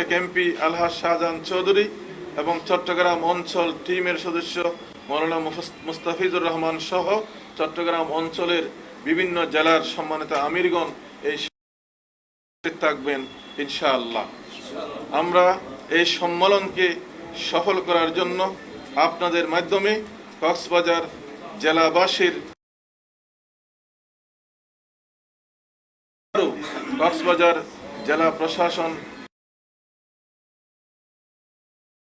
সাবেক এমপি আলহাজ শাহজাহান চৌধুরী এবং চট্টগ্রাম অঞ্চল টিমের সদস্য মৌলানা মুস্তাফিজুর রহমান সহ চট্টগ্রাম অঞ্চলের বিভিন্ন জেলার সম্মানিত আমিরগণ এই থাকবেন ইনশাআল্লাহ। আমরা এই সম্মেলনকে সফল করার জন্য আপনাদের মাধ্যমে কক্সবাজার জেলাবাসীর কক্সবাজার জেলা প্রশাসন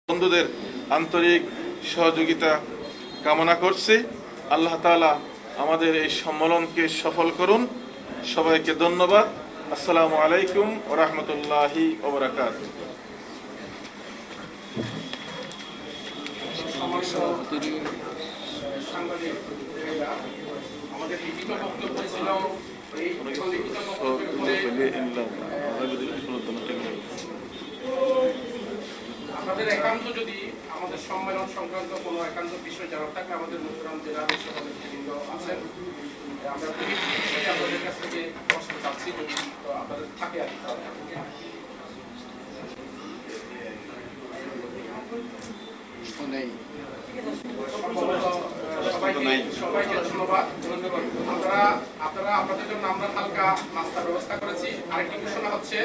বন্ধুদের আন্তরিক সহযোগিতা কামনা করছি। আল্লাহ তাআলা আমাদের এই সম্মেলনকে সফল করুন। সবাইকে ধন্যবাদ। আসসালামু আলাইকুম ওয়া রাহমাতুল্লাহি ওয়া বারাকাতুহু। আমাদের লিখিত বক্তব্য ছিল আপনাদের একান্ত যদি আমাদের সম্মেলন সংক্রান্ত কোনো একান্ত বিষয় জানার থাকলে আমাদের নতুন জেলা সভাপতিবৃন্দ আছেন, আমরা আপনাদের কাছ থেকে প্রশ্ন চাচ্ছি যদি তো আপনাদের থাকে আর সবাইকে ধন্যবাদ। আপনারা আপনাদের জন্য আমরা হালকা নাস্তার ব্যবস্থা করেছি। আরেকটি ঘোষণা হচ্ছে